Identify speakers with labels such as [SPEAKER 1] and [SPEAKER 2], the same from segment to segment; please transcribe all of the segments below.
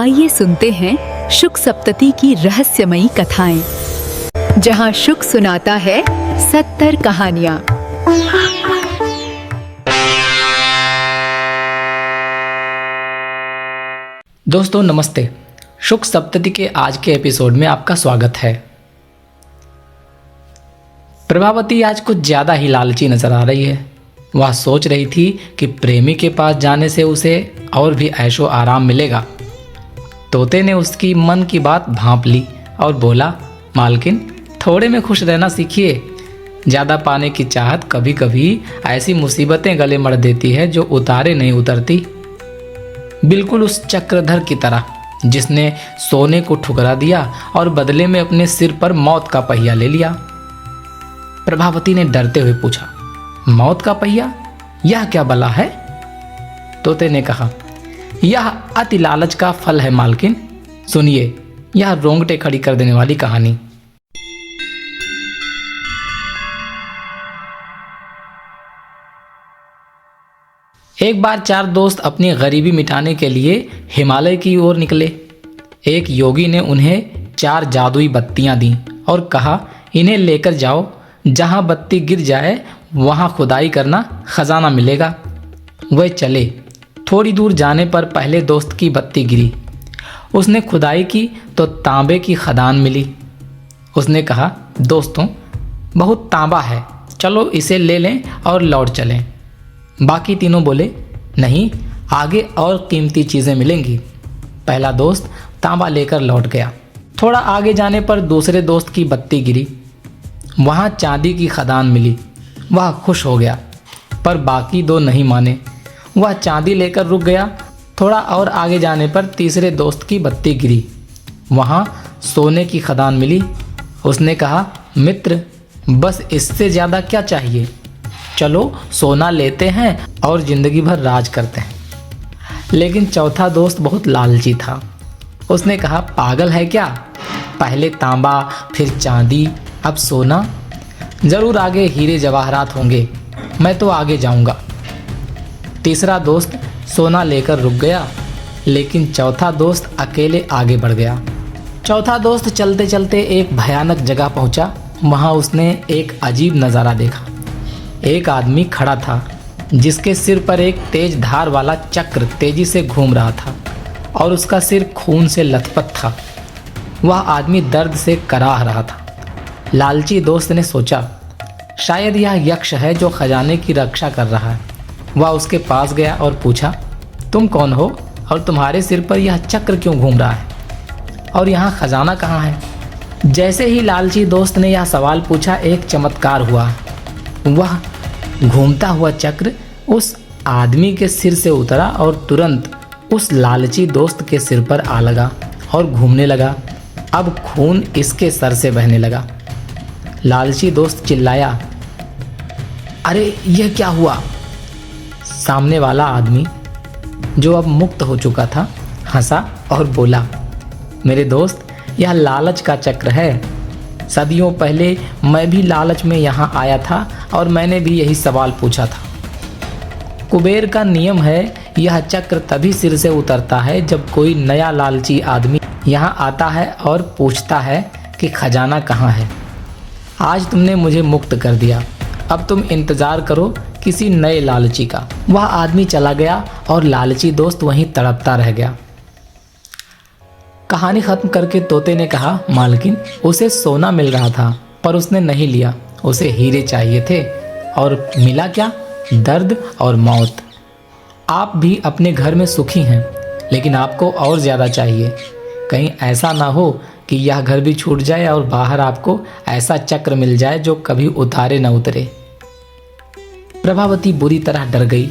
[SPEAKER 1] आइए सुनते हैं शुक सप्तती की रहस्यमयी कथाएं, जहां शुक सुनाता है 70 कहानियां।
[SPEAKER 2] दोस्तों नमस्ते। शुक सप्तती के आज के एपिसोड में आपका स्वागत है। प्रभावती आज कुछ ज्यादा ही लालची नजर आ रही है। वह सोच रही थी कि प्रेमी के पास जाने से उसे और भी ऐशो आराम मिलेगा। तोते ने उसकी मन की बात भांप ली और बोला, मालकिन थोड़े में खुश रहना सीखिए। ज़्यादा पाने की चाहत कभी कभी ऐसी मुसीबतें गले मड़ देती है जो उतारे नहीं उतरती। बिल्कुल उस चक्रधर की तरह जिसने सोने को ठुकरा दिया और बदले में अपने सिर पर मौत का पहिया ले लिया। प्रभावती ने डरते हुए पूछा, मौत का पहिया? यह क्या बला है? तोते ने कहा, यह अति लालच का फल है मालकिन। सुनिए यह रोंगटे खड़ी कर देने वाली कहानी। एक बार 4 दोस्त अपनी गरीबी मिटाने के लिए हिमालय की ओर निकले। एक योगी ने उन्हें 4 जादुई बत्तियां दी और कहा, इन्हें लेकर जाओ, जहां बत्ती गिर जाए वहां खुदाई करना, खजाना मिलेगा। वे चले। थोड़ी दूर जाने पर पहले दोस्त की बत्ती गिरी। उसने खुदाई की तो तांबे की खदान मिली। उसने कहा, दोस्तों बहुत तांबा है, चलो इसे ले लें और लौट चलें। बाकी तीनों बोले, नहीं, आगे और कीमती चीज़ें मिलेंगी। पहला दोस्त तांबा लेकर लौट गया। थोड़ा आगे जाने पर दूसरे दोस्त की बत्ती गिरी। वहाँ चांदी की खदान मिली। वह खुश हो गया, पर बाकी 2 नहीं माने। वह चांदी लेकर रुक गया। थोड़ा और आगे जाने पर तीसरे दोस्त की बत्ती गिरी। वहाँ सोने की खदान मिली। उसने कहा, मित्र बस इससे ज़्यादा क्या चाहिए, चलो सोना लेते हैं और ज़िंदगी भर राज करते हैं। लेकिन चौथा दोस्त बहुत लालची था। उसने कहा, पागल है क्या, पहले तांबा फिर चांदी, अब सोना? ज़रूर आगे हीरे जवाहरात होंगे, मैं तो आगे जाऊंगा। तीसरा दोस्त सोना लेकर रुक गया, लेकिन चौथा दोस्त अकेले आगे बढ़ गया। चौथा दोस्त चलते चलते एक भयानक जगह पहुंचा। वहां उसने एक अजीब नज़ारा देखा। एक आदमी खड़ा था जिसके सिर पर एक तेज धार वाला चक्र तेजी से घूम रहा था और उसका सिर खून से लथपथ था। वह आदमी दर्द से कराह रहा था। लालची दोस्त ने सोचा, शायद यह यक्ष है जो खजाने की रक्षा कर रहा है। वह उसके पास गया और पूछा, तुम कौन हो और तुम्हारे सिर पर यह चक्र क्यों घूम रहा है, और यहाँ खजाना कहाँ है? जैसे ही लालची दोस्त ने यह सवाल पूछा, एक चमत्कार हुआ। वह घूमता हुआ चक्र उस आदमी के सिर से उतरा और तुरंत उस लालची दोस्त के सिर पर आ लगा और घूमने लगा। अब खून इसके सर से बहने लगा। लालची दोस्त चिल्लाया, अरे यह क्या हुआ? सामने वाला आदमी, जो अब मुक्त हो चुका था, हंसा और बोला, मेरे दोस्त यह लालच का चक्र है। सदियों पहले मैं भी लालच में यहाँ आया था और मैंने भी यही सवाल पूछा था। कुबेर का नियम है, यह चक्र तभी सिर से उतरता है जब कोई नया लालची आदमी यहाँ आता है और पूछता है कि खजाना कहाँ है। आज तुमने मुझे मुक्त कर दिया, अब तुम इंतज़ार करो किसी नए लालची का। वह आदमी चला गया और लालची दोस्त वहीं तड़पता रह गया। कहानी खत्म करके तोते ने कहा, मालकिन उसे सोना मिल रहा था पर उसने नहीं लिया, उसे हीरे चाहिए थे और मिला क्या? दर्द और मौत। आप भी अपने घर में सुखी हैं, लेकिन आपको और ज़्यादा चाहिए। कहीं ऐसा ना हो कि यह घर भी छूट जाए और बाहर आपको ऐसा चक्र मिल जाए जो कभी उतारे न उतरे। प्रभावती बुरी तरह डर गई।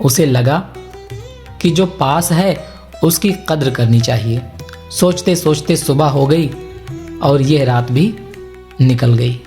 [SPEAKER 2] उसे लगा कि जो पास है उसकी कद्र करनी चाहिए। सोचते सोचते सुबह हो गई और यह रात भी निकल गई।